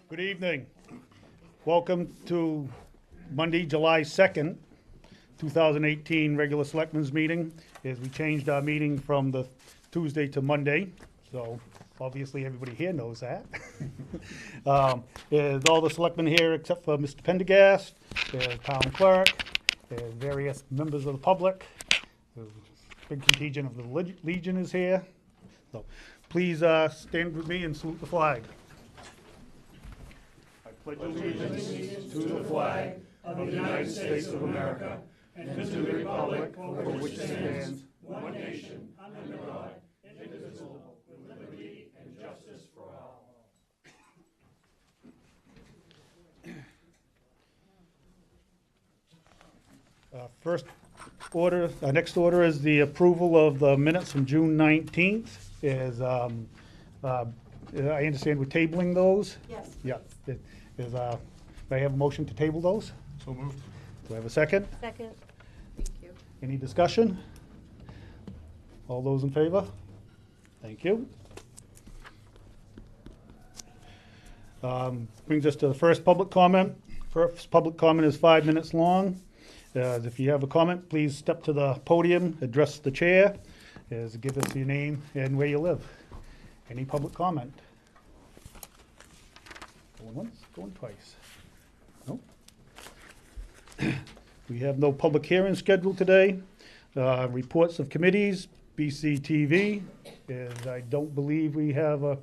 Good evening. Welcome to Monday, July 2nd, 2018 regular selectmen's meeting. As we changed our meeting from the Tuesday to Monday, so obviously everybody here knows that. There's all the selectmen here except for Mr. Pendergast, there's town clerk, there's various members of the public. There's a big contingent of the Legion is here. So please stand with me and salute the flag. I pledge allegiance to the flag of the United States of America and to the republic for which it stands, one nation, under God, indivisible, with liberty and justice for all. Next order is the approval of the minutes from June 19th. I understand we're tabling those? Yes. Yeah. May I have a motion to table those? So moved. Do I have a second? Second. Thank you. Any discussion? All those in favor? Thank you. Brings us to the first public comment. First public comment is 5 minutes long. If you have a comment, please step to the podium, address the chair, give us your name and where you live. Any public comment? Going once, going twice. Nope. We have no public hearing scheduled today. Reports of committees, BCTV, and I don't believe we have a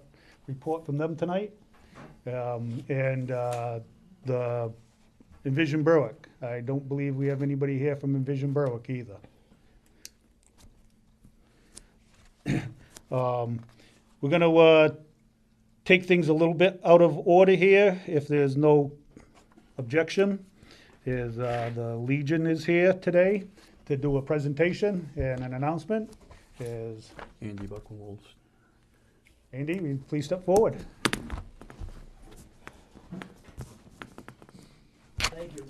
report from them tonight. The Envision Berwick, I don't believe we have anybody here from Envision Berwick either. We're gonna take things a little bit out of order here, if there's no objection. The Legion is here today to do a presentation and an announcement. Andy Buckelwolds. Andy, will you please step forward? Thank you.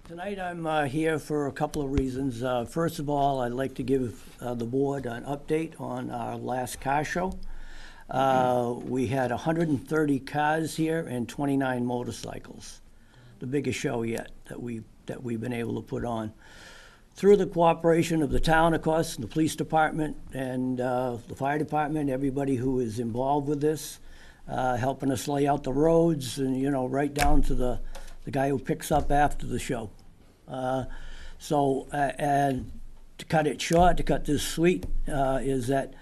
Tonight I'm here for a couple of reasons. First of all, I'd like to give the board an update on our last car show. We had 130 cars here and 29 motorcycles. The biggest show yet that we've been able to put on. Through the cooperation of the town, of course, the police department and the fire department, everybody who is involved with this, helping us lay out the roads and, right down to the guy who picks up after the show. And to cut it short, to cut this sweet, is that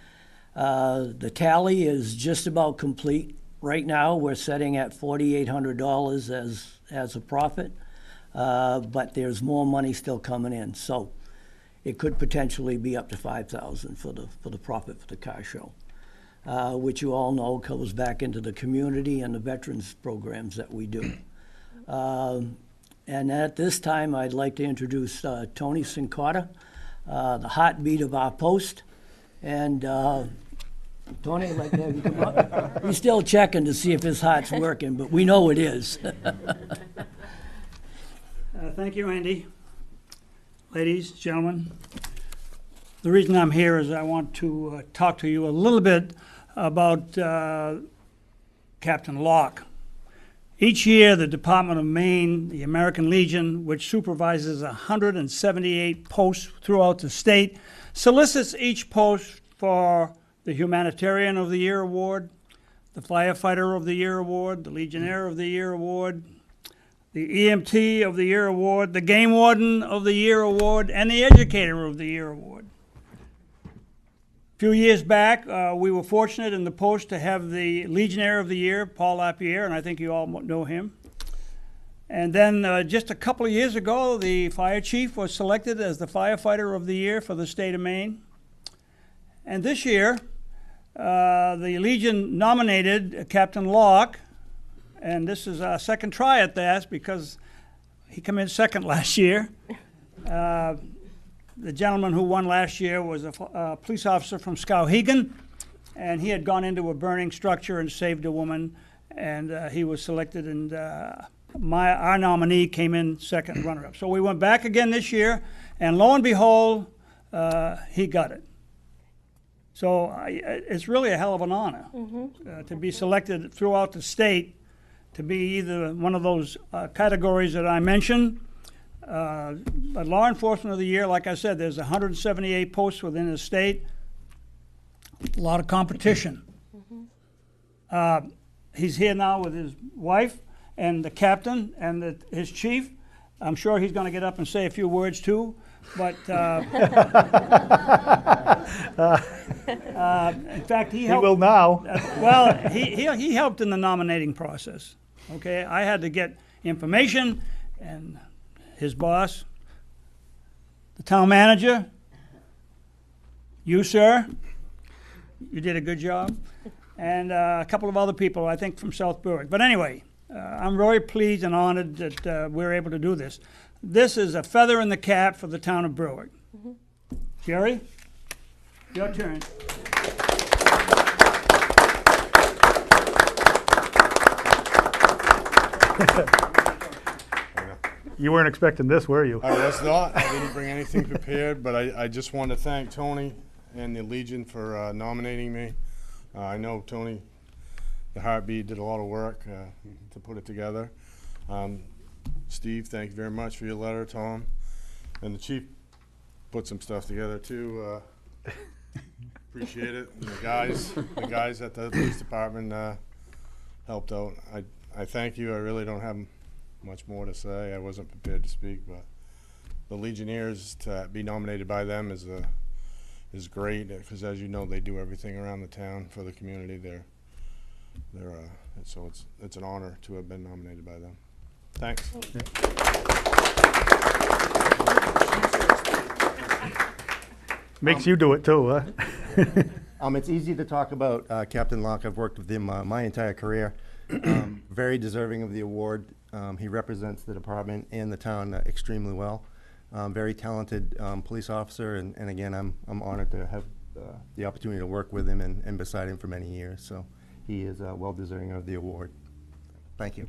the tally is just about complete. Right now, we're setting at $4,800 as a profit, but there's more money still coming in. So it could potentially be up to $5,000 for the profit for the car show, which you all know goes back into the community and the veterans programs that we do. And at this time, I'd like to introduce Tony Sincotta, the heartbeat of our post. And Tony, I'd like to have you come up. He's still checking to see if his heart's working, but we know it is. Thank you, Andy. Ladies, gentlemen, the reason I'm here is I want to talk to you a little bit about Captain Locke. Each year, the Department of Maine, the American Legion, which supervises 178 posts throughout the state, solicits each post for the Humanitarian of the Year Award, the Firefighter of the Year Award, the Legionnaire of the Year Award, the EMT of the Year Award, the Game Warden of the Year Award, and the Educator of the Year Award. A few years back, we were fortunate in the post to have the Legionnaire of the Year, Paul Lapierre, and I think you all know him. And then just a couple of years ago, the Fire Chief was selected as the Firefighter of the Year for the state of Maine. And this year, the Legion nominated Captain Locke, and this is our second try at that because he came in second last year. The gentleman who won last year was a police officer from Skowhegan, and he had gone into a burning structure and saved a woman, and he was selected, and our nominee came in second runner-up. So we went back again this year, and lo and behold, he got it. So it's really a hell of an honor to be selected throughout the state to be either one of those categories that I mentioned. But Law Enforcement of the Year, like I said, there's 178 posts within the state. A lot of competition. He's here now with his wife and the captain and his chief. I'm sure he's going to get up and say a few words too. But in fact, he He helped. will now. Well, he helped in the nominating process. Okay, I had to get information, and his boss, the town manager, you, sir, you did a good job, and a couple of other people, I think, from South Berwick. But anyway, I'm very pleased and honored that we're able to do this. This is a feather in the cap for the town of Berwick. Jerry, your turn. You weren't expecting this, were you? I was not. I didn't bring anything prepared, but I just want to thank Tony and the Legion for nominating me. I know Tony, the Heartbeat, did a lot of work to put it together. Steve, thank you very much for your letter, Tom. And the chief put some stuff together too. Appreciate it. And the guys at the police department helped out. I thank you. I really don't have much more to say. I wasn't prepared to speak, but the Legionnaires, to be nominated by them is great, because as you know, they do everything around the town for the community. So it's an honor to have been nominated by them. Thanks. Makes you do it too, huh? It's easy to talk about Captain Locke. I've worked with him my entire career. Very deserving of the award. He represents the department and the town extremely well. Very talented police officer, and again, I'm honored to have the opportunity to work with him and beside him for many years. So he is well deserving of the award. Thank you.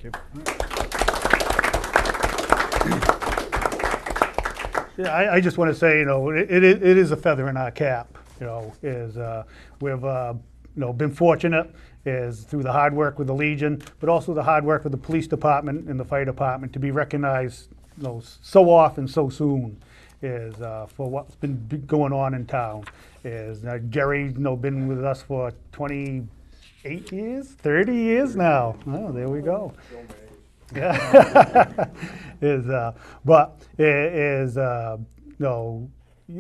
Yeah, I just want to say, it is a feather in our cap. We've been fortunate is through the hard work with the Legion, but also the hard work with the police department and the fire department to be recognized, so often, so soon, is for what's been going on in town. Is Jerry's been with us for 28 years, 30 years now. Oh, there we go. Yeah.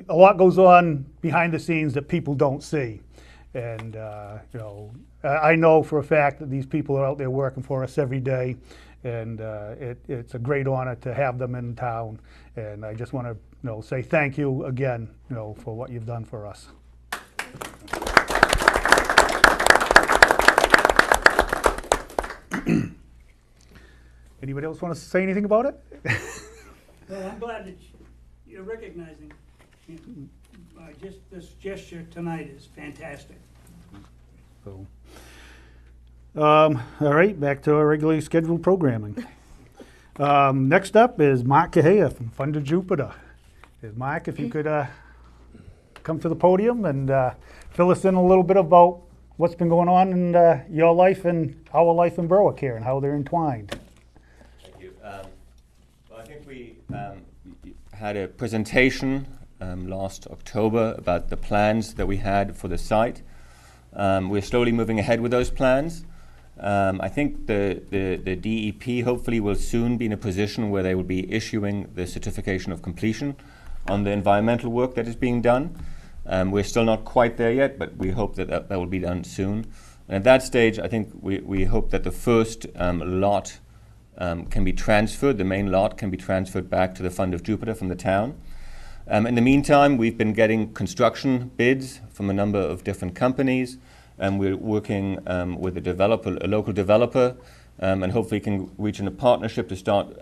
A lot goes on behind the scenes that people don't see. And, I know for a fact that these people are out there working for us every day, and it's a great honor to have them in town. And I just want to, say thank you again, for what you've done for us. Anybody else want to say anything about it? Well, I'm glad that you're recognizing him. Just this gesture tonight is fantastic. So, all right, back to our regularly scheduled programming. Next up is Mark Cahaya from Fund of Jupiter. Mark, if you could come to the podium and fill us in a little bit about what's been going on in your life and our life in Berwick here and how they're entwined. Thank you. Well, I think we had a presentation last October about the plans that we had for the site. We're slowly moving ahead with those plans. I think the DEP hopefully will soon be in a position where they will be issuing the certification of completion on the environmental work that is being done. We're still not quite there yet, but we hope that will be done soon. And at that stage, I think we hope that the first lot can be transferred, the main lot can be transferred back to the Fund of Jupiter from the town. In the meantime, we've been getting construction bids from a number of different companies, and we're working with a local developer, and hopefully can reach in a partnership to start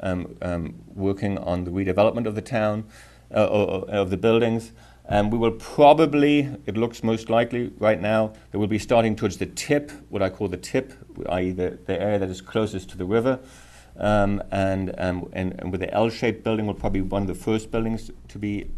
working on the redevelopment of the town, of the buildings. We will probably, it looks most likely right now, that we'll be starting towards the tip, what I call the tip, i.e. the area that is closest to the river. And with the L-shaped building will probably be one of the first buildings to be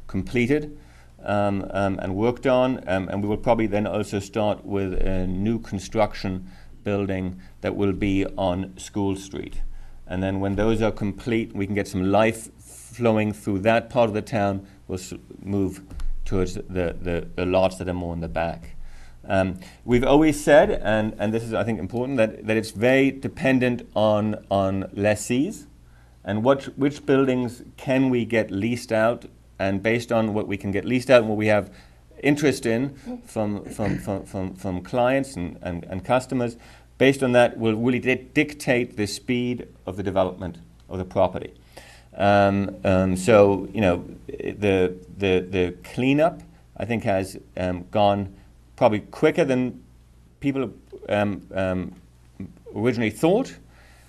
completed and worked on. And we will probably then also start with a new construction building that will be on School Street. And then when those are complete, we can get some life flowing through that part of the town. We'll move towards the lots that are more in the back. We've always said, and this is, I think, important, that it's very dependent on lessees and which buildings can we get leased out, and based on what we can get leased out and what we have interest in from clients and customers, based on that will really dictate the speed of the development of the property. So, you know, the cleanup, I think, has gone probably quicker than people originally thought.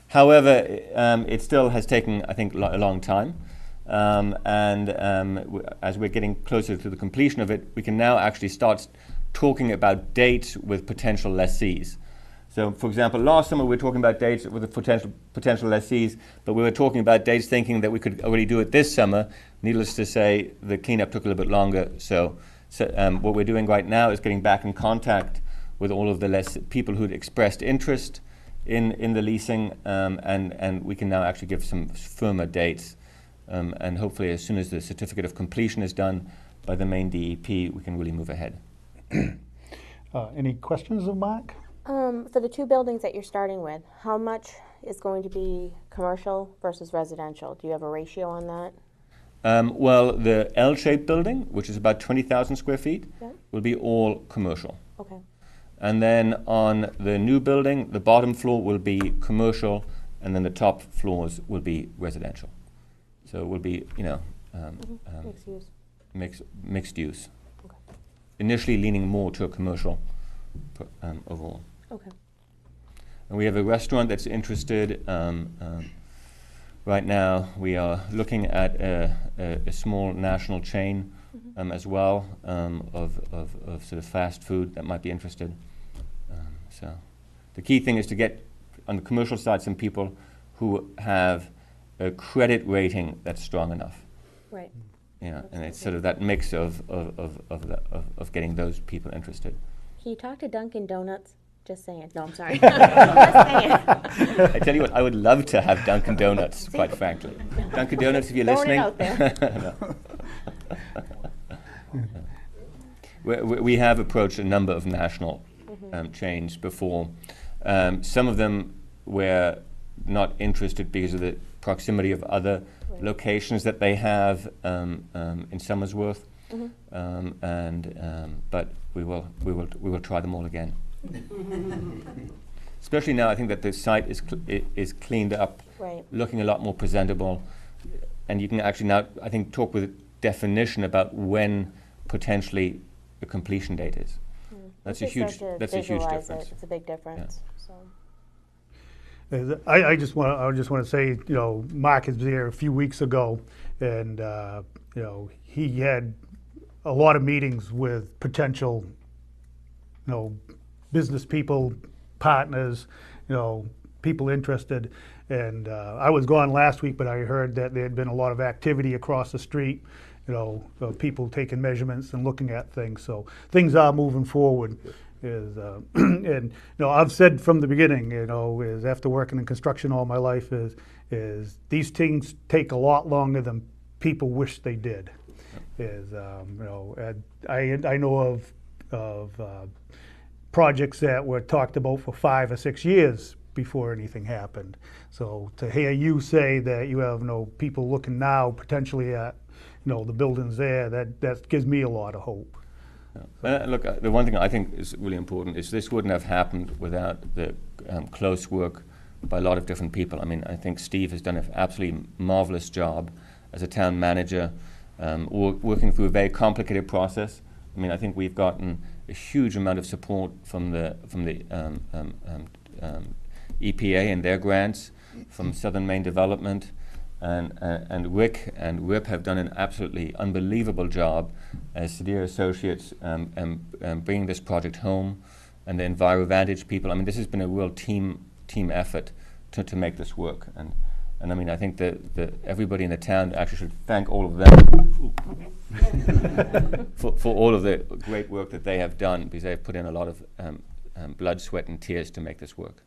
However, it still has taken, I think, a long time. As we're getting closer to the completion of it, we can now actually start talking about dates with potential lessees. So, for example, last summer we were talking about dates with the potential lessees, but we were talking about dates thinking that we could already do it this summer. Needless to say, the cleanup took a little bit longer. So what we're doing right now is getting back in contact with all of the people who'd expressed interest in the leasing, and we can now actually give some firmer dates. And hopefully, as soon as the certificate of completion is done by the main DEP, we can really move ahead. Any questions of Mark? For the two buildings that you're starting with, how much is going to be commercial versus residential? Do you have a ratio on that? Well, the L-shaped building, which is about 20,000 square feet, Yep. will be all commercial. Okay. And then on the new building, the bottom floor will be commercial, and then the top floors will be residential. So it will be, you know, Mixed use. mixed use. Okay. Initially leaning more to a commercial overall. Okay. And we have a restaurant that's interested. Right now, we are looking at a small national chain as well of sort of fast food that might be interested. So the key thing is to get on the commercial side some people who have a credit rating that's strong enough. Right. Yeah, and it's sort of that mix of getting those people interested. Can you talk to Dunkin' Donuts? Just saying. No, I'm sorry. Just saying. I tell you what, I would love to have Dunkin' Donuts, quite frankly. Dunkin' Donuts, if you're Throwing it listening. out there. We have approached a number of national chains before. Some of them were not interested because of the proximity of other locations that they have in Somersworth, but we will try them all again. Especially now, I think that the site is cleaned up, Right. looking a lot more presentable, and you can actually now, I think, talk with definition about when potentially the completion date is. That's a Once they huge. start to That's a huge visualize difference. It's a big difference. So. I just want to say, you know, Mark is there a few weeks ago, and you know, he had a lot of meetings with potential, you know, business people, partners, you know, people interested. And I was gone last week, but I heard that there had been a lot of activity across the street, you know, people taking measurements and looking at things. So things are moving forward. And you know, I've said from the beginning, you know, is after working in construction all my life, is these things take a lot longer than people wish they did. Is you know, I know of projects that were talked about for 5 or 6 years before anything happened. So to hear you say that you have, you know, people looking now potentially at, you know, the buildings there, that gives me a lot of hope. Look, the one thing I think is really important is this wouldn't have happened without the close work by a lot of different people. I mean, I think Steve has done an absolutely marvelous job as a town manager, working through a very complicated process. I mean, I think we've gotten a huge amount of support from the EPA and their grants, from Southern Maine Development, and Rick and Rip have done an absolutely unbelievable job as Sedir Associates bringing this project home, and the EnviroVantage people. I mean, this has been a real team effort to make this work, and I mean, I think that everybody in the town actually should thank all of them for all of the great work that they have done, because they've put in a lot of blood, sweat, and tears to make this work.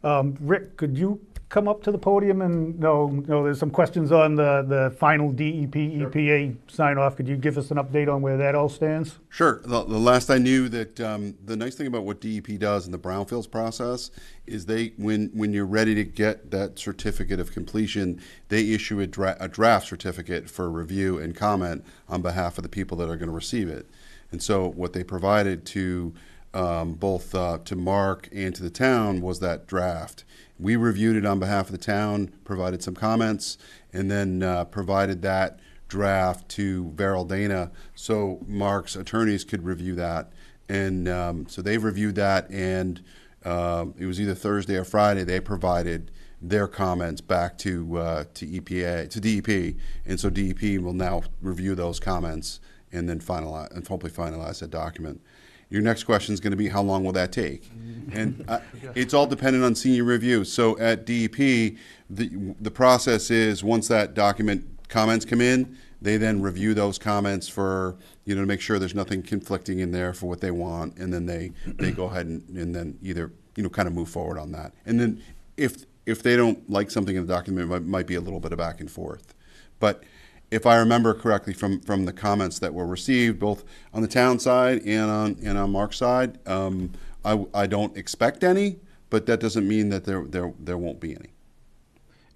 Rick, could you come up to the podium and, no, there's some questions on the final DEP, EPA sign off. Could you give us an update on where that all stands? Sure. The last I knew that the nice thing about what DEP does in the brownfields process is when you're ready to get that certificate of completion, they issue a draft certificate for review and comment on behalf of the people that are going to receive it. And so what they provided to both to Mark and to the town was that draft. We reviewed it on behalf of the town, provided some comments, and then provided that draft to Veryl Dana so Mark's attorneys could review that. And so they've reviewed that, and it was either Thursday or Friday they provided their comments back to EPA, to DEP, and so DEP will now review those comments and then finalize, and hopefully finalize that document. Your next question is going to be, how long will that take? And it's all dependent on senior review. So at DEP, the process is once that document comments come in, they then review those comments for, to make sure there's nothing conflicting in there for what they want, and then they go ahead and then either, kind of move forward on that. And then if they don't like something in the document, it might be a little bit of back and forth. But if I remember correctly from the comments that were received, both on the town side and on Mark's side, I don't expect any, but that doesn't mean that there won't be any.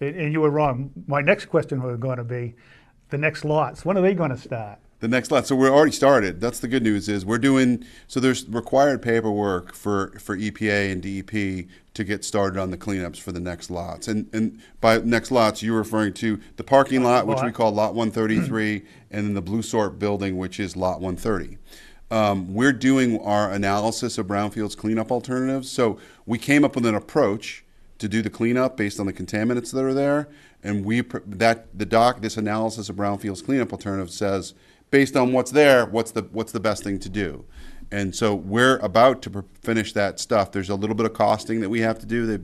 And you were wrong. My next question was going to be the next lots. When are they going to start? The next lot. So we're already started. That's the good news is we're doing, so there's required paperwork for EPA and DEP to get started on the cleanups for the next lots. And by next lots, you're referring to the parking lot, which we call Lot 133, and then the Blue Sort building, which is Lot 130. We're doing our analysis of brownfields cleanup alternatives. So we came up with an approach to do the cleanup based on the contaminants that are there. And this analysis of brownfields cleanup alternatives says, based on what's there, what's the best thing to do? And so we're about to finish that stuff. There's a little bit of costing that we have to do.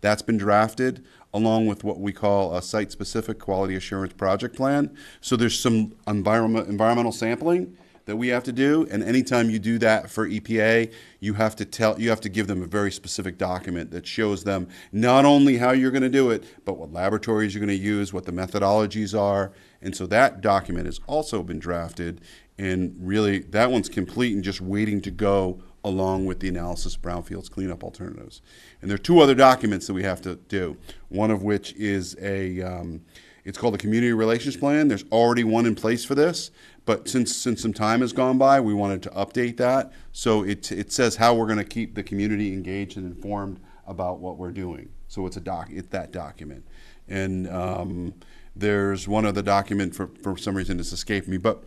That's been drafted along with what we call a site-specific quality assurance project plan. So there's some environmental sampling that we have to do, and anytime you do that for EPA, you have to give them a very specific document that shows them not only how you're going to do it, but what laboratories you're going to use, what the methodologies are. And so that document has also been drafted, and really that one's complete and just waiting to go along with the analysis of brownfields cleanup alternatives. And there are two other documents that we have to do, one of which is it's called the Community Relations Plan. There's already one in place for this, but since some time has gone by, we wanted to update that. So it says how we're going to keep the community engaged and informed about what we're doing. So it's that document. And there's one other document, for some reason it's escaped me, but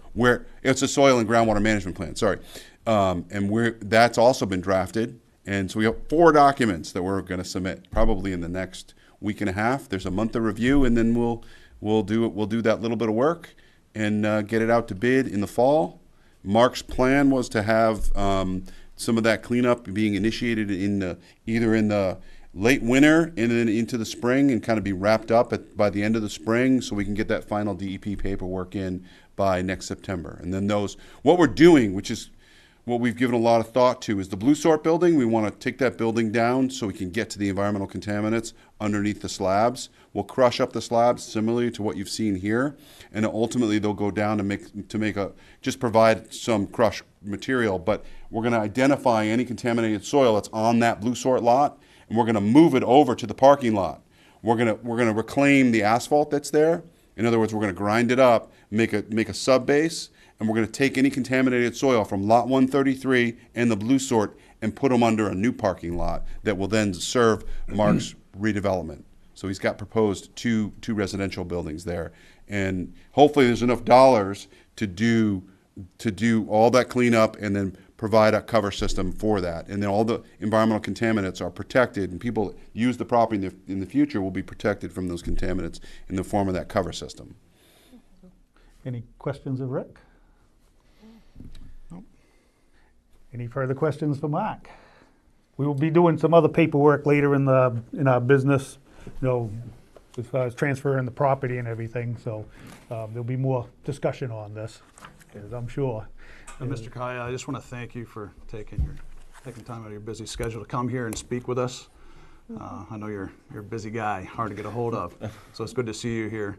it's a soil and groundwater management plan, sorry. And that's also been drafted. And so we have 4 documents that we're going to submit probably in the next week and a half. There's a month of review, and then we'll do that little bit of work and get it out to bid in the fall. Mark's plan was to have some of that cleanup being initiated either in the late winter and then into the spring, and kind of be wrapped up by the end of the spring, so we can get that final DEP paperwork in by next September. And then what we're doing, which is what we've given a lot of thought to, is the Blue Sort building. We want to take that building down so we can get to the environmental contaminants underneath the slabs. We'll crush up the slabs similarly to what you've seen here, and ultimately they'll go down to just provide some crushed material. But we're going to identify any contaminated soil that's on that Blue Sort lot, and we're going to move it over to the parking lot. We're going to reclaim the asphalt that's there. In other words, we're going to grind it up, make a sub base, and we're going to take any contaminated soil from Lot 133 and the Blue Sort and put them under a new parking lot that will then serve Mark's redevelopment. So he's got proposed two residential buildings there, and hopefully there's enough dollars to do all that cleanup and then provide a cover system for that. And then all the environmental contaminants are protected, and people that use the property in the future will be protected from those contaminants in the form of that cover system. Any questions of Rick? Nope. Any further questions for Mark? We will be doing some other paperwork later in our business, as far as transferring the property and everything. So there'll be more discussion on this, as I'm sure. And Mr. Kaya, I just want to thank you for taking your taking time out of your busy schedule to come here and speak with us. I know you're a busy guy, hard to get a hold of, so it's good to see you here.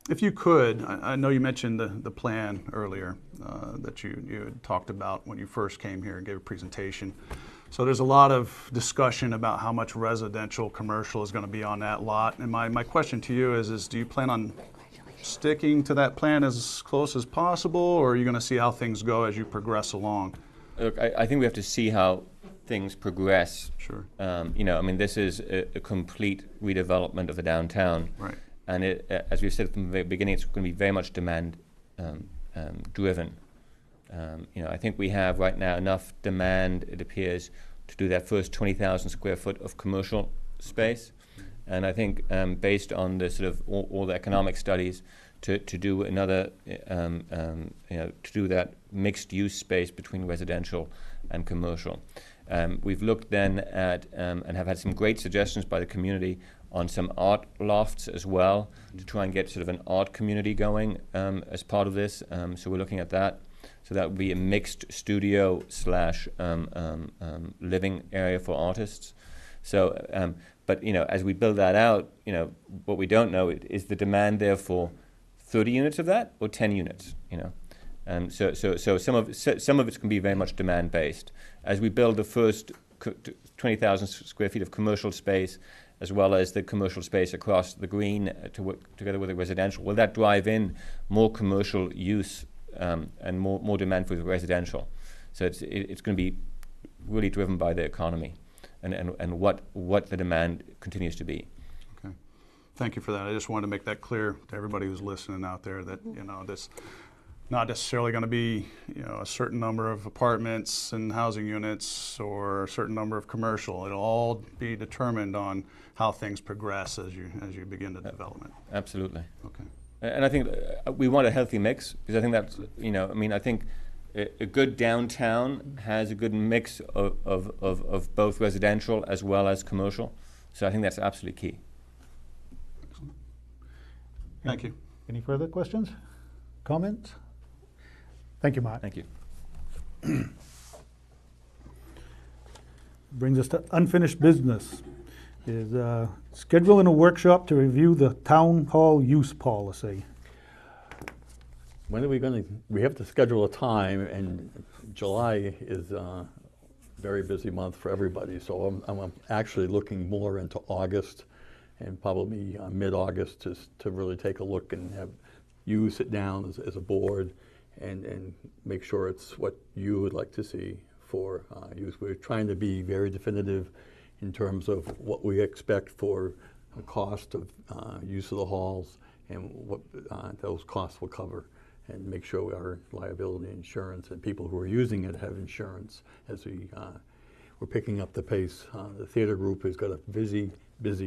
If you could, I know you mentioned the plan earlier that you had talked about when you first came here and gave a presentation. So there's a lot of discussion about how much residential, commercial is going to be on that lot. And my question to you is do you plan on sticking to that plan as close as possible, or are you going to see how things go as you progress along? Look, I think we have to see how things progress. Sure. You know, I mean, this is a complete redevelopment of the downtown. Right. And as we said from the very beginning, it's going to be very much demand driven. You know, I think we have right now enough demand, it appears, to do that first 20,000 square foot of commercial space. And I think based on the sort of all the economic studies, to do another, you know, to do that mixed use space between residential and commercial. We've looked then at and have had some great suggestions by the community on some art lofts as well, to try and get sort of an art community going as part of this. So we're looking at that. So that would be a mixed studio slash living area for artists. So, but you know, as we build that out, you know, what we don't know is the demand there for 30 units of that or 10 units. You know, so some of it's going to be very much demand based. As we build the first 20,000 square feet of commercial space, as well as the commercial space across the green to work together with the residential, will that drive in more commercial use and more demand for the residential? So it's going to be really driven by the economy and what the demand continues to be. Okay. Thank you for that. I just wanted to make that clear to everybody who's listening out there that, you know, this not necessarily going to be, you know, a certain number of apartments and housing units or a certain number of commercial. It'll all be determined on how things progress as you begin the development. Absolutely. Okay. And I think we want a healthy mix, because I think that's, you know, I mean, I think a good downtown has a good mix of both residential as well as commercial. So I think that's absolutely key. Thank you. Any further questions, comments? Thank you, Mark. Thank you. Brings us to unfinished business. Is scheduling a workshop to review the town hall use policy. When are we going to, we have to schedule a time, and July is a very busy month for everybody, so I'm actually looking more into August and probably mid-August to really take a look and have you sit down as a board and make sure it's what you would like to see for use. We're trying to be very definitive in terms of what we expect for the cost of use of the halls and what those costs will cover, and make sure our liability insurance and people who are using it have insurance as we're picking up the pace. The theater group has got a busy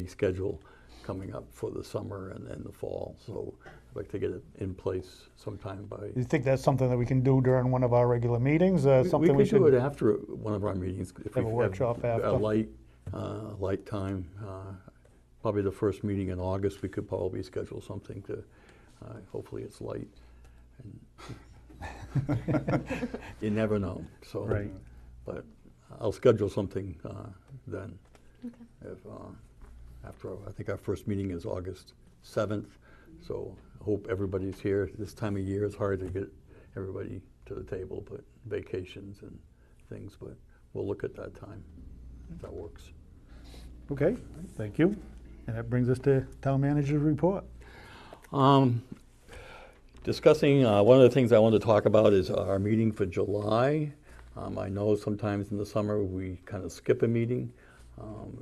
schedule coming up for the summer and then the fall, so I'd like to get it in place sometime by... Do you think that's something that we can do during one of our regular meetings? Something we could do it after one of our meetings. If have a workshop after? A light time. Probably the first meeting in August, we could probably schedule something to, hopefully it's light. And you never know, so. Right. But I'll schedule something then. Okay. If, after, I think our first meeting is August 7th, so I hope everybody's here. This time of year, it's hard to get everybody to the table, but vacations and things, but we'll look at that time, if that works. Okay, thank you. And that brings us to town manager's report. Discussing, one of the things I want to talk about is our meeting for July. I know sometimes in the summer we kind of skip a meeting,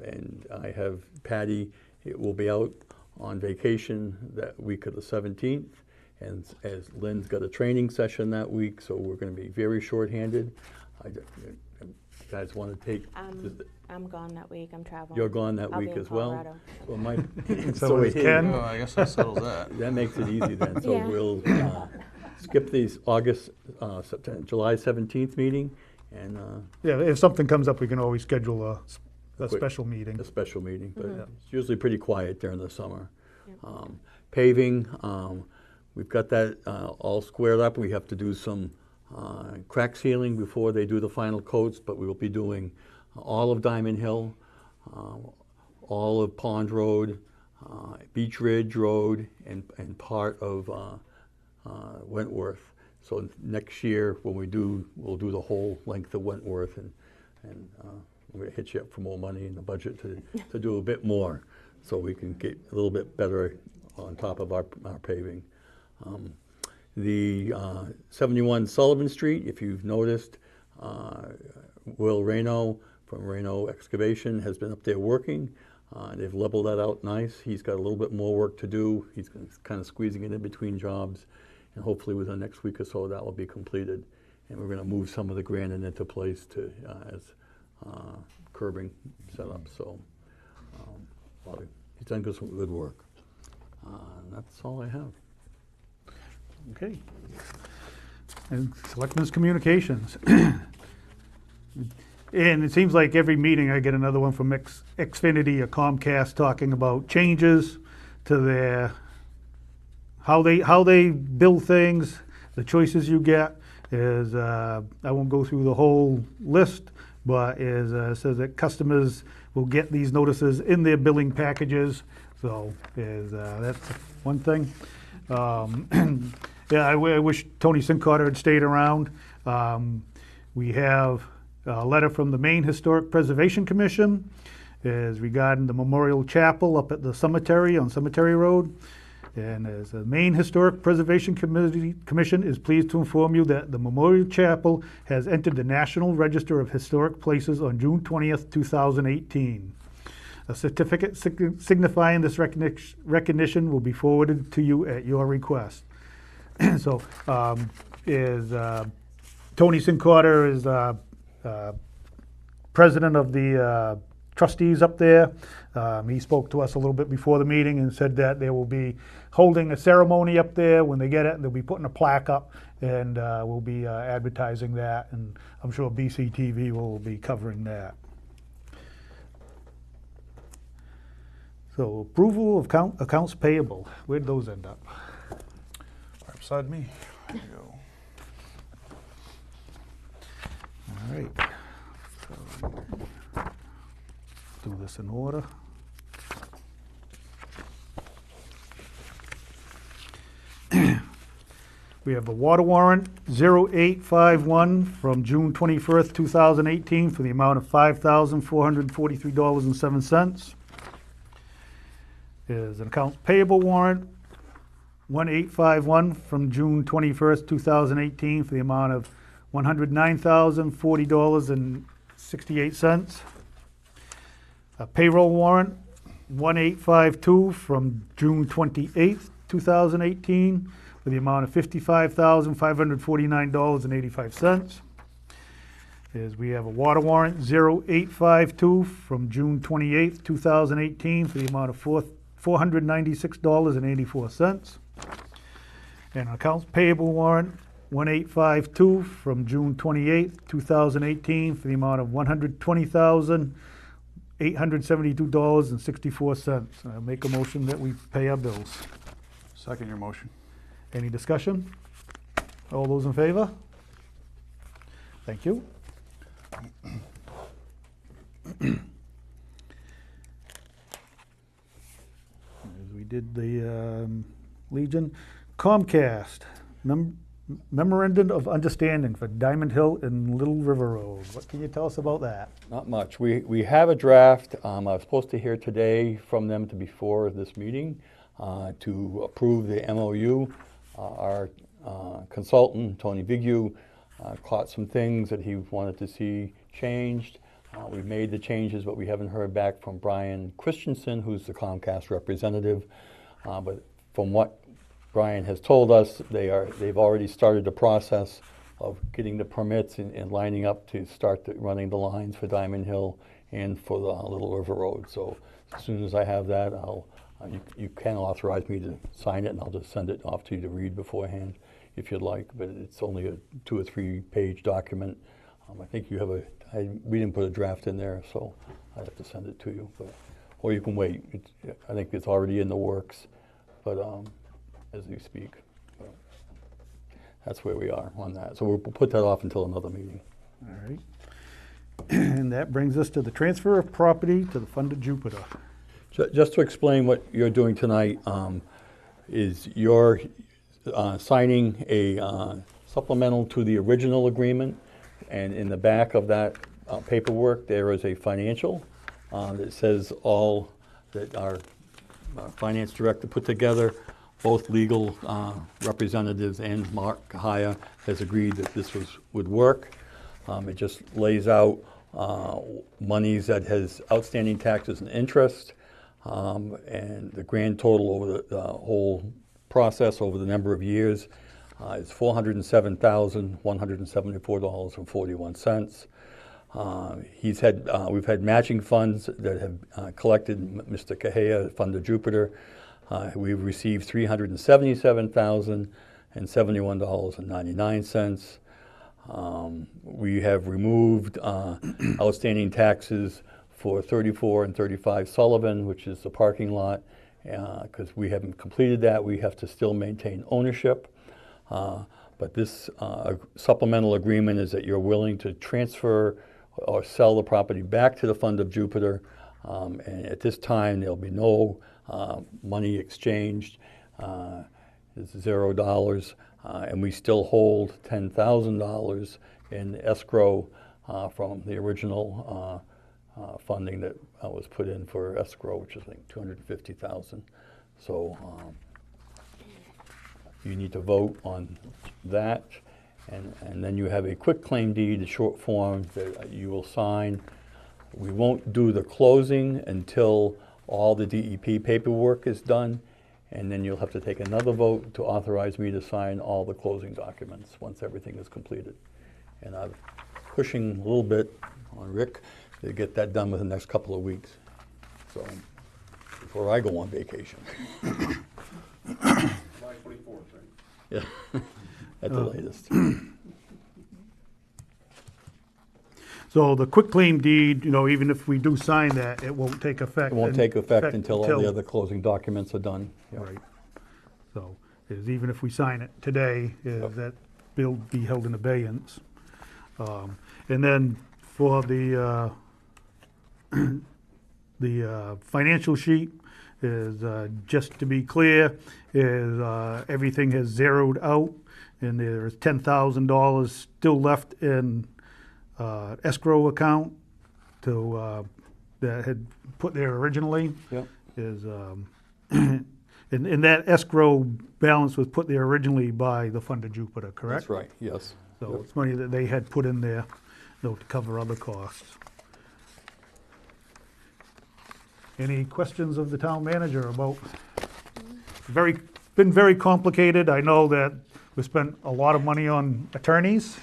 and I have Patty, it will be out on vacation that week of the 17th, and as Lynn's got a training session that week, so we're going to be very short-handed. You guys want to take... I'm gone that week. I'm traveling. You're gone that I'll be week in as well? Colorado. Well, Mike, So is Ken. Oh, I guess that settles that. that makes it easy then. So Yeah. we'll skip these July 17th meeting and Yeah, if something comes up, we can always schedule a Quick. special meeting. a special meeting, but Mm-hmm. it's usually pretty quiet during the summer. Yep. Paving, we've got that all squared up. We have to do some crack sealing before they do the final coats, but we will be doing all of Diamond Hill, all of Pond Road, Beach Ridge Road, and part of Wentworth. So next year, when we do, we'll do the whole length of Wentworth, and we're gonna hit you up for more money in the budget to do a bit more, so we can get a little bit better on top of our paving. The 71 Sullivan Street, if you've noticed, Will Reno from Reno Excavation has been up there working. They've leveled that out nice. He's got a little bit more work to do. He's kind of squeezing it in between jobs. And hopefully within the next week or so, that will be completed. And we're going to move some of the granite into place to as curbing set up. So he's done some good work. That's all I have. Okay. And Selectmen's Communications. And it seems like every meeting I get another one from Xfinity or Comcast talking about changes to their, how they build things, the choices you get is, I won't go through the whole list, but says that customers will get these notices in their billing packages. So that's one thing. Yeah, I wish Tony Sincotter had stayed around. We have a letter from the Maine Historic Preservation Commission is regarding the Memorial Chapel up at the cemetery on Cemetery Road. And as the Maine Historic Preservation Commission is pleased to inform you that the Memorial Chapel has entered the National Register of Historic Places on June 20th, 2018. A certificate signifying this recognition will be forwarded to you at your request. So Tony Sincotter is president of the trustees up there. He spoke to us a little bit before the meeting and said that they will be holding a ceremony up there. When they get it, they'll be putting a plaque up, and we'll be advertising that, and I'm sure BCTV will be covering that. So approval of accounts payable, where'd those end up? Right beside me. There you go. All right. So, do this in order. We have a water warrant 0851 from June 21st, 2018 for the amount of $5,443.07. Is an accounts payable warrant 1851 from June 21st, 2018 for the amount of $109,040.68. A payroll warrant 1852 from June 28th, 2018 for the amount of $55,549.85. We have a water warrant 0852 from June 28th, 2018 for the amount of $496.84. And accounts payable warrant 1852 from June 28th, 2018 for the amount of $120,872.64. I make a motion that we pay our bills. Second your motion. Any discussion? All those in favor? Thank you. As we did the Legion, Comcast, memorandum of understanding for Diamond Hill and Little River Road. What can you tell us about that? Not much. We have a draft. I was supposed to hear today from them before this meeting to approve the MOU. Our consultant, Tony Vigu, caught some things that he wanted to see changed. We've made the changes, but we haven't heard back from Brian Christensen, who's the Comcast representative. But from what Brian has told us, they've already started the process of getting the permits and lining up to start running the lines for Diamond Hill and for the Little River Road. So as soon as I have that, you can authorize me to sign it, and I'll just send it off to you to read beforehand if you'd like. But it's only a 2 or 3 page document. I think you have we didn't put a draft in there, so I'd have to send it to you. Or you can wait. I think it's already in the works, but as we speak. that's where we are on that. So we'll put that off until another meeting. All right. And that brings us to the transfer of property to the Fund of Jupiter. Just to explain what you're doing tonight, is you're signing a supplemental to the original agreement, and in the back of that paperwork, there is a financial that says all that our finance director put together. Both legal representatives and Mark Kahaya has agreed that this would work. It just lays out monies that has outstanding taxes and interest, and the grand total over the whole process over the number of years is $407,174.41. We've had matching funds that have collected Mr. Kahaya, Fund of Jupiter. We've received $377,071.99. We have removed outstanding taxes for 34 and 35 Sullivan, which is the parking lot, because we haven't completed that. We have to still maintain ownership. But this supplemental agreement is that you're willing to transfer or sell the property back to the Fund of Jupiter. And at this time, there'll be no money exchanged. It's $0. And we still hold $10,000 in escrow from the original funding that was put in for escrow, which is like $250,000. So you need to vote on that, and then you have a quitclaim deed, a short form that you will sign. We won't do the closing until all the DEP paperwork is done, and then you'll have to take another vote to authorize me to sign all the closing documents once everything is completed. And I'm pushing a little bit on Rick to get that done within the next couple of weeks, so before I go on vacation. July 24th, right? Yeah, at the latest. So the quitclaim deed, even if we do sign that, it won't take effect. It won't take effect until all the other closing documents are done. Yeah. Right. So, even if we sign it today, that bill will be held in abeyance. And then for the financial sheet is, just to be clear, is everything has zeroed out, and there's $10,000 still left in escrow account to that had put there originally. Yep. Is and that escrow balance was put there originally by the Fund of Jupiter, correct? That's right, yes. So Yep. it's money that they had put in there, to cover other costs. Any questions of the town manager about, been very complicated. I know that we spent a lot of money on attorneys,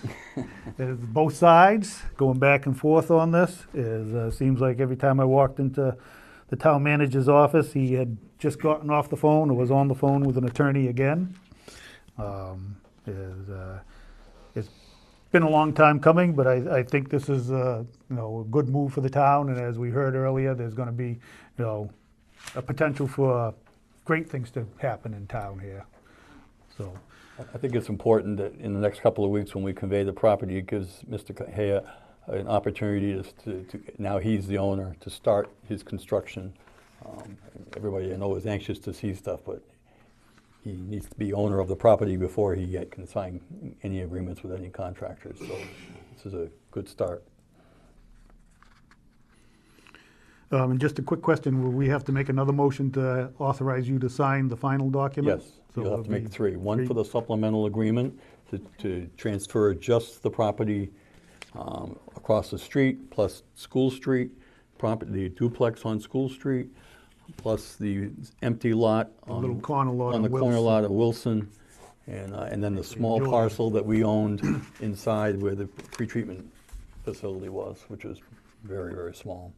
both sides, going back and forth on this. Seems like every time I walked into the town manager's office, he had just gotten off the phone or was on the phone with an attorney again. It's been a long time coming, but I think this is a good move for the town. And as we heard earlier, there's going to be a potential for great things to happen in town here. So. I think it's important that in the next couple of weeks when we convey the property, it gives Mr. Kahaya an opportunity to now he's the owner, to start his construction. Everybody I know is anxious to see stuff, but he needs to be owner of the property before he can sign any agreements with any contractors. So this is a good start. And just a quick question, will we have to make another motion to authorize you to sign the final document? Yes, So you'll have it'll to make be three. One for the supplemental agreement to transfer just the property across the street, plus School Street, the duplex on School Street, plus the empty lot little corner lot on the on corner Wilson. lot of Wilson, and then the small Jordan. parcel that we owned inside where the pretreatment facility was, which was very, very small.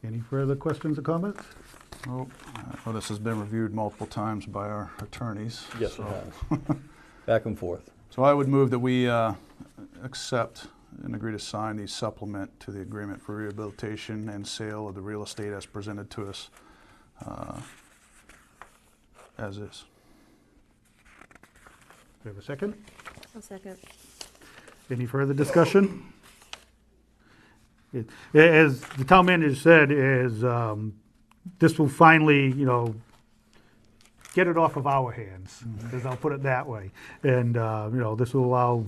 Any further questions or comments? Well, this has been reviewed multiple times by our attorneys. Yes, so- it has. Back and forth. So I would move that we accept and agree to sign the supplement to the agreement for rehabilitation and sale of the real estate as presented to us as is. Do we have a second? I'll second. Any further discussion? As the town manager said, this will finally, get it off of our hands, because I'll put it that way. And, this will allow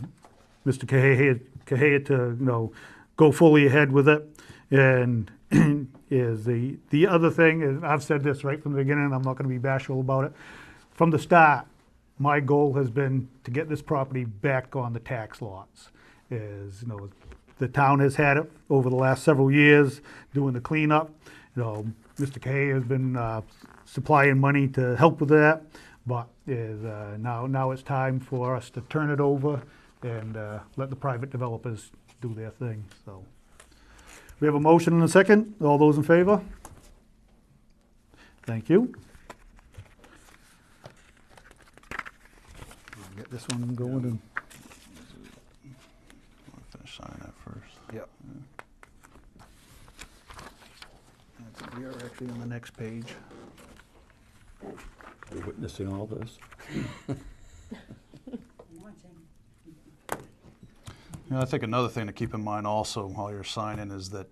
Mr. Cahaya to, go fully ahead with it. And is the other thing, and I've said this right from the beginning, I'm not gonna be bashful about it. From the start, my goal has been to get this property back on the tax lots. The town has had it over the last several years, doing the cleanup. Mr. Cahaya has been supplying money to help with that, but now it's time for us to turn it over and let the private developers do their thing, so. We have a motion and a second. All those in favor? Thank you. Get this one going and. I'll finish signing that first. Yep. We are actually on the next page. You're witnessing all this. I think another thing to keep in mind also while you're signing is that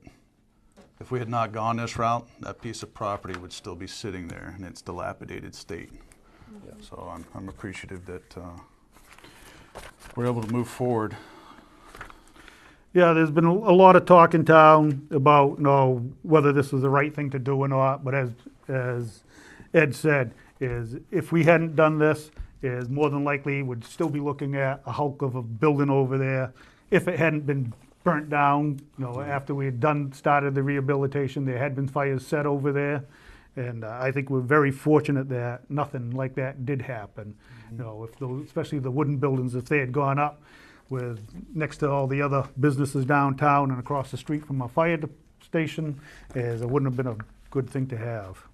if we had not gone this route, that piece of property would still be sitting there in its dilapidated state. So I'm appreciative that we're able to move forward. Yeah, there's been a lot of talk in town about, whether this was the right thing to do or not, but as Ed said, is if we hadn't done this, is more than likely would still be looking at a hulk of a building over there. If it hadn't been burnt down, after we had started the rehabilitation, there had been fires set over there. And I think we're very fortunate that nothing like that did happen. Especially the wooden buildings, if they had gone up with next to all the other businesses downtown and across the street from a fire station, it wouldn't have been a good thing to have.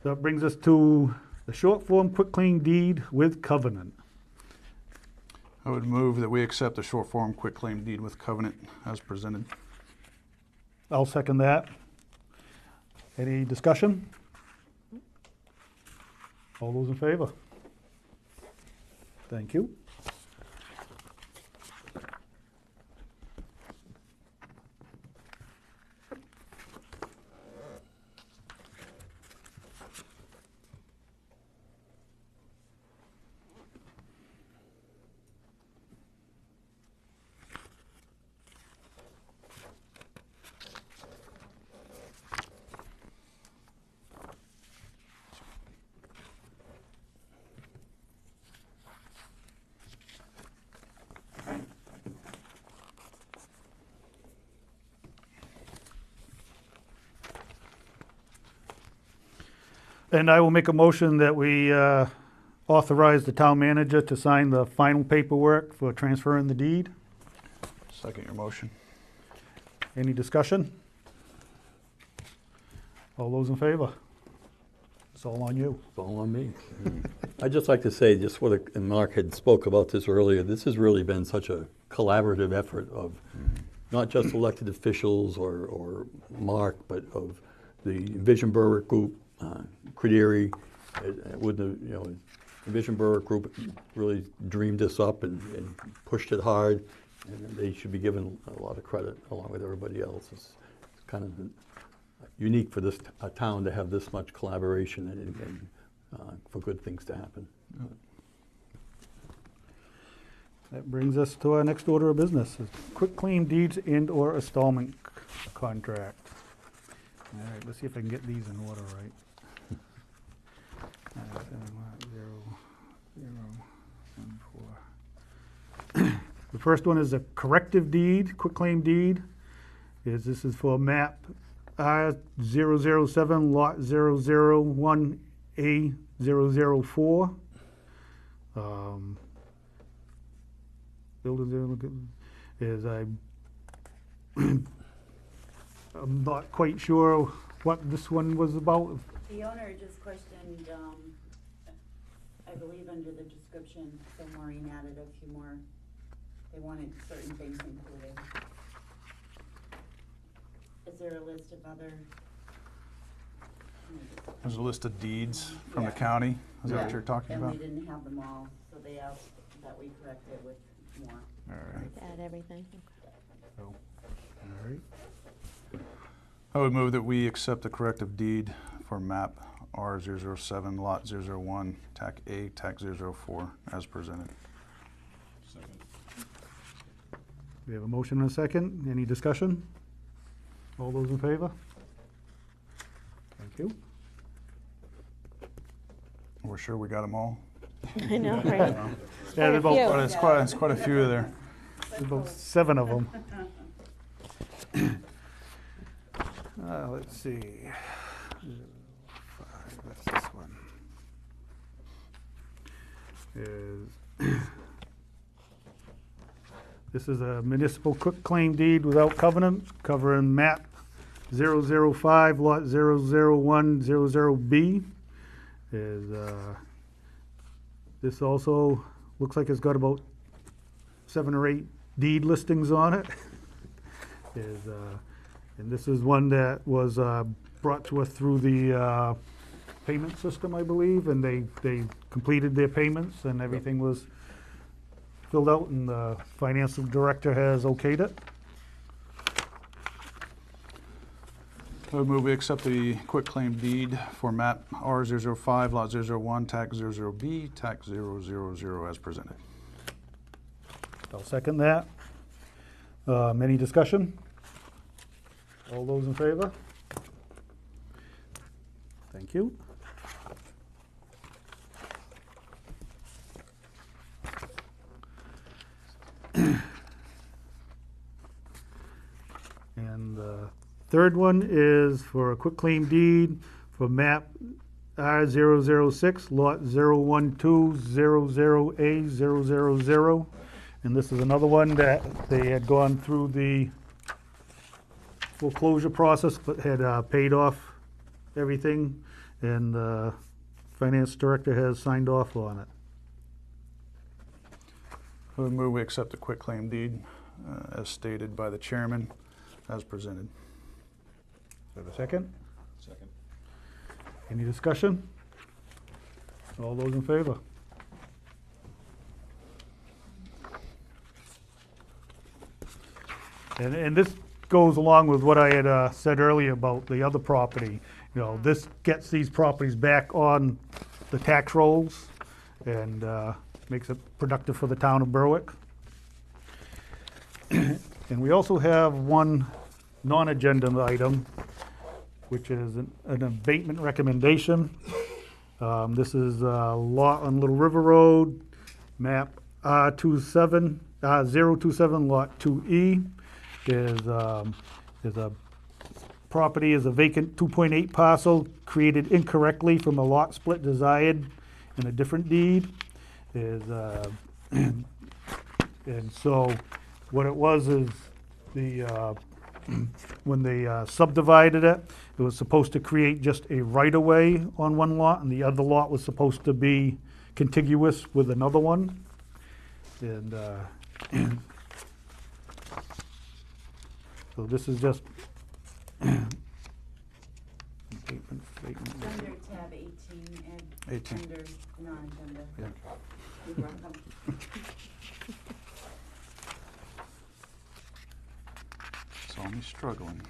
That brings us to the short form quitclaim deed with covenant. I would move that we accept the short form quitclaim deed with covenant as presented. I'll second that. Any discussion? All those in favor? Thank you. And I will make a motion that we authorize the town manager to sign the final paperwork for transferring the deed. Second your motion. Any discussion? All those in favor? It's all on you. It's all on me. I'd just like to say, and Mark had spoke about this earlier, this has really been such a collaborative effort of not just elected officials or Mark, but of the Vision Berwick Group, Crederi, the Vision Berwick Group really dreamed this up and pushed it hard, and they should be given a lot of credit along with everybody else. It's kind of unique for this town to have this much collaboration and for good things to happen. That brings us to our next order of business, quitclaim deeds and/or installment contract. All right, let's see if I can get these in order right. 0, The first one is a corrective deed, quitclaim deed. This is for map R007, lot 001A004. Building I'm not quite sure what this one was about. The owner just questioned, I believe under the description, so Maureen added a few more, they wanted certain things included. Is there a list of other? There's a list of deeds from the Yeah. county. Is that Yeah, what you're talking and about? we didn't have them all, so they asked that we correct it with more. All right. Add everything. All right. I would move that we accept the corrective deed for map R007, lot 001, TAC A, TAC 004, as presented. We have a motion and a second. Any discussion? All those in favor? Thank you. We're sure we got them all? I know, right? Yeah, Quite a there's about, few. It's quite a few there. there's about 7 of them. Let's see. 05, that's this one. This is a municipal quitclaim deed without covenant covering map 005, lot 00100B. This also looks like it's got about 7 or 8 deed listings on it. And this is one that was brought to us through the payment system, I believe, and they completed their payments and everything was filled out and the financial director has okayed it. I would move we accept the quitclaim deed for map R005, lot 001, TAC 00B, TAC 000 as presented. I'll second that. Any discussion? All those in favor? Thank you. And the third one is for a quitclaim deed for map R006, lot 01200A000. And this is another one that they had gone through the foreclosure process, but had paid off everything, and the finance director has signed off on it. I would move we accept the quitclaim deed as stated by the chairman as presented. Do I have a second? Second. Any discussion? All those in favor? And this goes along with what I had said earlier about the other property. You know, this gets these properties back on the tax rolls and makes it productive for the town of Berwick. And we also have one non-agenda item, which is an abatement recommendation. This is a lot on Little River Road, map R27, 027, lot 2E. Is a property is a vacant 2.8 parcel created incorrectly from a lot split desired in a different deed. And so what it was is when they subdivided it, it was supposed to create just a right-of-way on one lot, and the other lot was supposed to be contiguous with another one. And so this is just It's under tab 18 and 18. under non-agenda. Yeah. You're welcome. Saw me struggling.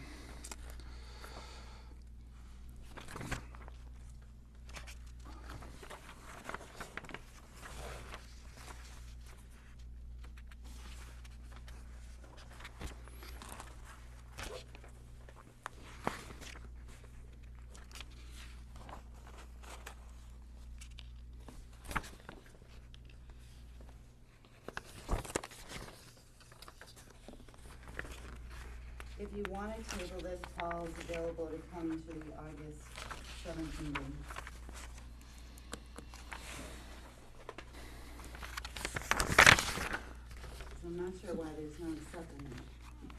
If you want to table this, Paul is available to come to the August 7th meeting. So I'm not sure why there's no supplement.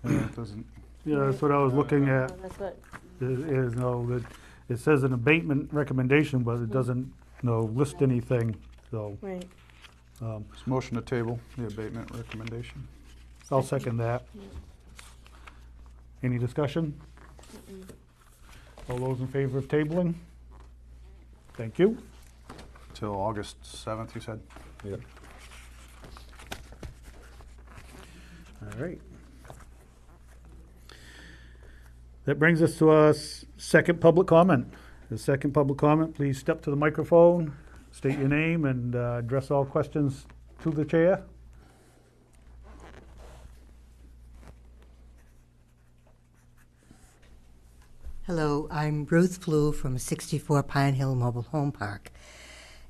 Yeah, it doesn't. Yeah, that's what I was looking at, Well, that's what, is no, that, it says an abatement recommendation, but it doesn't, list anything, so, right. It's motion to table the abatement recommendation. I'll second that. Any discussion? All those in favor of tabling? Thank you. Till August 7th, you said? Yeah. All right. That brings us to our second public comment. The second public comment, please step to the microphone, state your name, and address all questions to the chair. Hello, I'm Ruth Flew from 64 Pine Hill Mobile Home Park,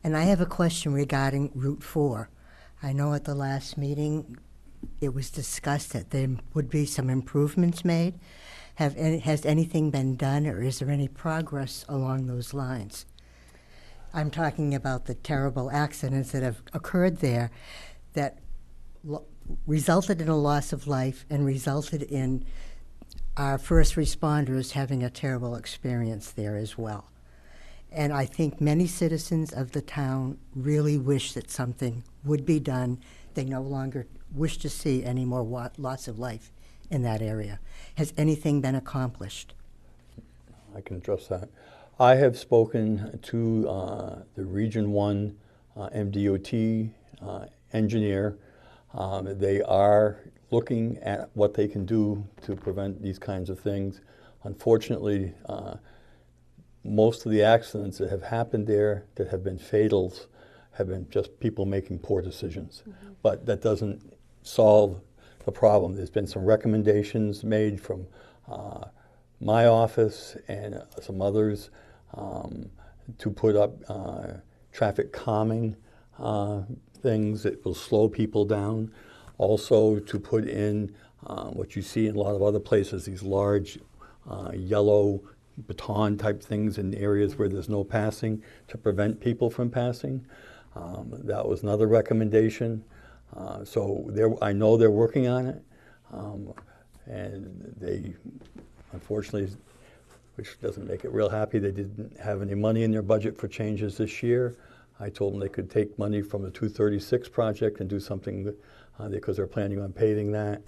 and I have a question regarding Route 4. I know at the last meeting it was discussed that there would be some improvements made. Has anything been done, or is there any progress along those lines? I'm talking about the terrible accidents that have occurred there that resulted in a loss of life and resulted in our first responders having a terrible experience there as well. And I think many citizens of the town really wish that something would be done. They no longer wish to see any more loss of life in that area. Has anything been accomplished? I can address that. I have spoken to the Region 1 MDOT engineer. They are looking at what they can do to prevent these kinds of things. Unfortunately, most of the accidents that have happened there that have been fatals have been just people making poor decisions. Mm-hmm. But that doesn't solve the problem. There's been some recommendations made from my office and some others to put up traffic calming things that will slow people down. Also to put in what you see in a lot of other places, these large yellow baton type things in areas where there's no passing to prevent people from passing. That was another recommendation. So I know they're working on it, and they, unfortunately, which doesn't make it real happy, they didn't have any money in their budget for changes this year. I told them they could take money from the 236 project and do something because they're planning on paving that.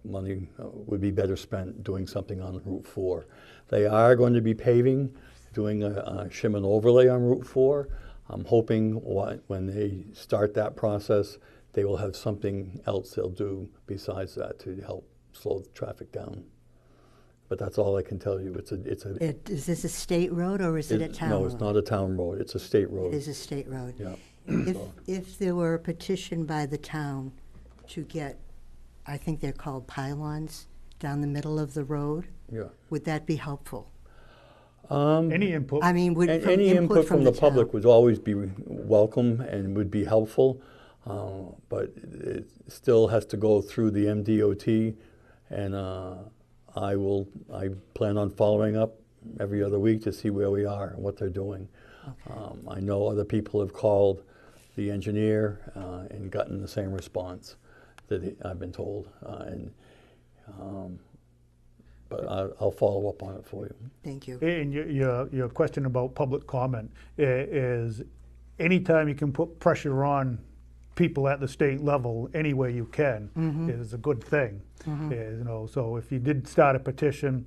Money would be better spent doing something on Route 4. They are going to be paving, doing a shim and overlay on Route 4. I'm hoping when they start that process, they will have something else they'll do besides that to help slow the traffic down. But that's all I can tell you. Is this a state road or is it a town road? No, it's not a town road. It's a state road. It is a state road. Yeah. If there were a petition by the town to get, I think they're called pylons, down the middle of the road, yeah, would that be helpful? Any input? I mean, any input from the public would always be welcome and would be helpful, but it still has to go through the MDOT, and I plan on following up every other week to see where we are and what they're doing. Okay. I know other people have called the engineer and gotten the same response that I've been told, but I'll follow up on it for you. Thank you. And your question about public comment is anytime you can put pressure on people at the state level any way you can is a good thing. So if you did start a petition,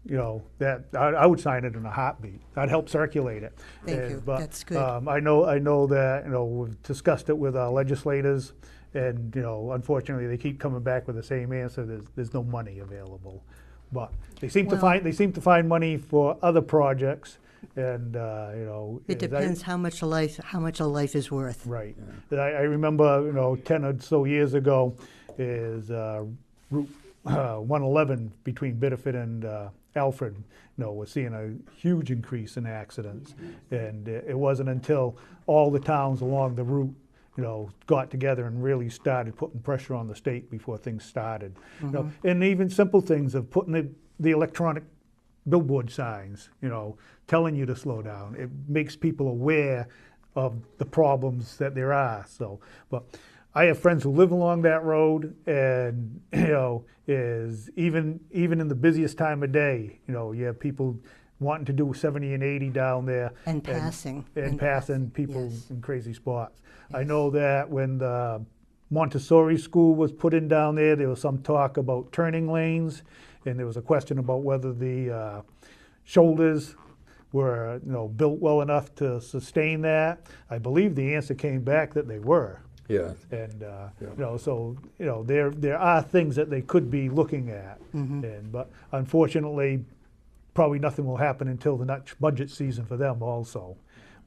that I would sign it in a heartbeat. I'd help circulate it. Thank you. But, that's good. I know that we've discussed it with our legislators, and unfortunately they keep coming back with the same answer. There's no money available. But they seem to find money for other projects, and it depends how much a life is worth. Right. Yeah. I remember 10 or so years ago is Route 111 between Biddeford and Alfred. Was seeing a huge increase in accidents, and it wasn't until all the towns along the route got together and really started putting pressure on the state before things started. And even simple things of putting the electronic billboard signs, telling you to slow down. It makes people aware of the problems that there are. So, but I have friends who live along that road, and is even in the busiest time of day, you have people wanting to do 70 and 80 down there. And passing. And passing people yes. in crazy spots. Yes. I know that when the Montessori school was put in down there was some talk about turning lanes, and there was a question about whether the shoulders were, built well enough to sustain that. I believe the answer came back that they were. Yeah. And, so, there are things that they could be looking at. But unfortunately, probably nothing will happen until the next budget season for them also.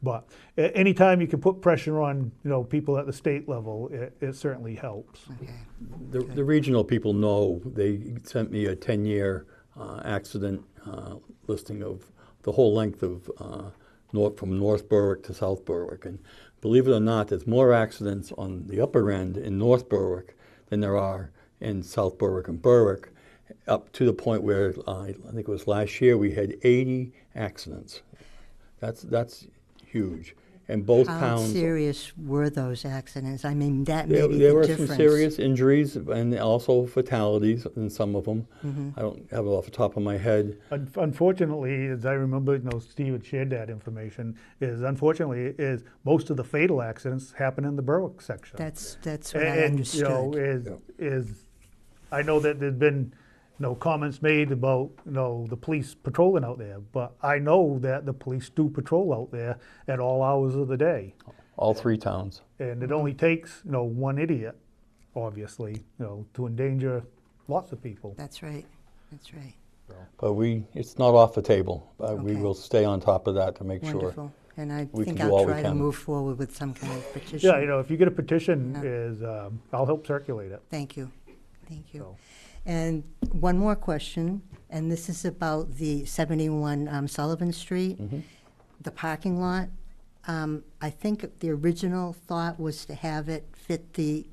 But anytime you can put pressure on, people at the state level, it certainly helps. The regional people know. They sent me a 10-year accident listing of the whole length of from North Berwick to South Berwick. And believe it or not, there's more accidents on the upper end in North Berwick than there are in South Berwick and Berwick, up to the point where I think it was last year we had 80 accidents. That's huge. And both How towns. serious were those accidents? I mean, that may There, be there the were difference. some serious injuries and also fatalities in some of them. Mm-hmm. I don't have it off the top of my head. Unfortunately, as I remember, Steve had shared that information, is most of the fatal accidents happen in the Berwick section. That's what I And, understood. I know that there's been, comments made about, the police patrolling out there, but I know that the police do patrol out there at all hours of the day. All three towns. And it only takes, one idiot, obviously, to endanger lots of people. That's right. That's right. But it's not off the table. We Okay. will stay on top of that to make sure. Wonderful. And I we think can do all I'll we try to can. move forward with some kind of petition. Yeah, if you get a petition, Yeah. I'll help circulate it. Thank you. Thank you. So. And one more question, and this is about the 71 Sullivan Street, the parking lot. I think the original thought was to have it fit the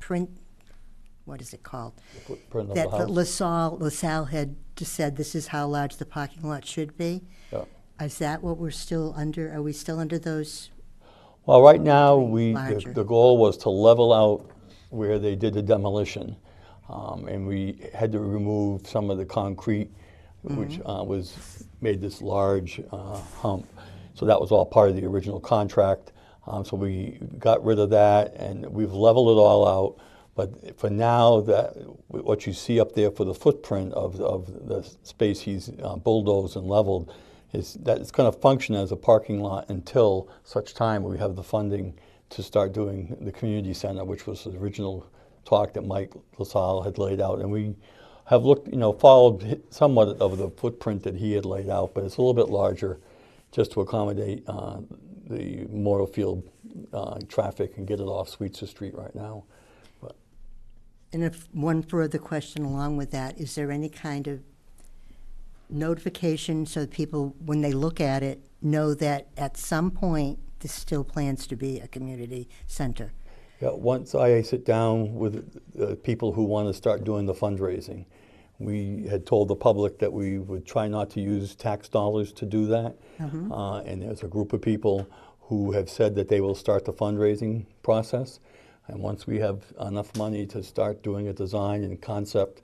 print, what is it called? The footprint of That the house. LaSalle had just said this is how large the parking lot should be. Yeah. Is that what we're still under? Are we still under those? Well, right now, Larger. the goal was to level out where they did the demolition. And we had to remove some of the concrete, which made this large hump. So that was all part of the original contract. So we got rid of that, and we've leveled it all out. But for now, what you see up there for the footprint of the space he's bulldozed and leveled, is that it's going to function as a parking lot until such time we have the funding to start doing the community center, which was the original talk that Mike LaSalle had laid out. And we have looked, followed somewhat of the footprint that he had laid out, but it's a little bit larger just to accommodate the Memorial Field traffic and get it off Sweetser Street right now. But And if one further question along with that, is there any kind of notification so that people, when they look at it, know that at some point this still plans to be a community center? yeah, once I sit down with people who want to start doing the fundraising, we had told the public that we would try not to use tax dollars to do that. And there's a group of people who have said that they will start the fundraising process. And once we have enough money to start doing a design and concept,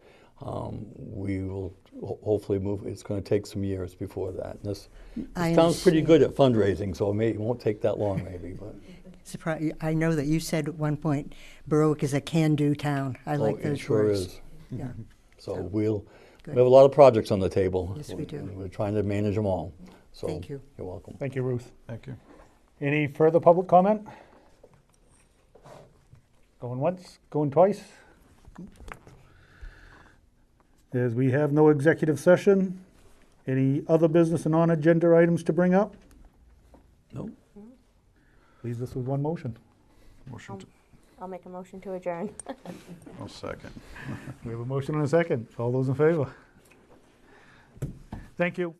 we will hopefully move. It's going to take some years before that. And this sounds pretty good at fundraising, so it won't take that long maybe. But I know that you said at one point Berwick is a can-do town. I like those it sure words. is. Yeah. So Good. we have a lot of projects on the table. Yes, we do. And we're trying to manage them all. So Thank you. You're welcome. Thank you, Ruth. Thank you. Any further public comment? Going once, going twice? As we have no executive session, any other business and non-agenda items to bring up? No. Leaves us with one motion. Motion to, I'll make a motion to adjourn. I'll second. We have a motion and a second. All those in favor? Thank you.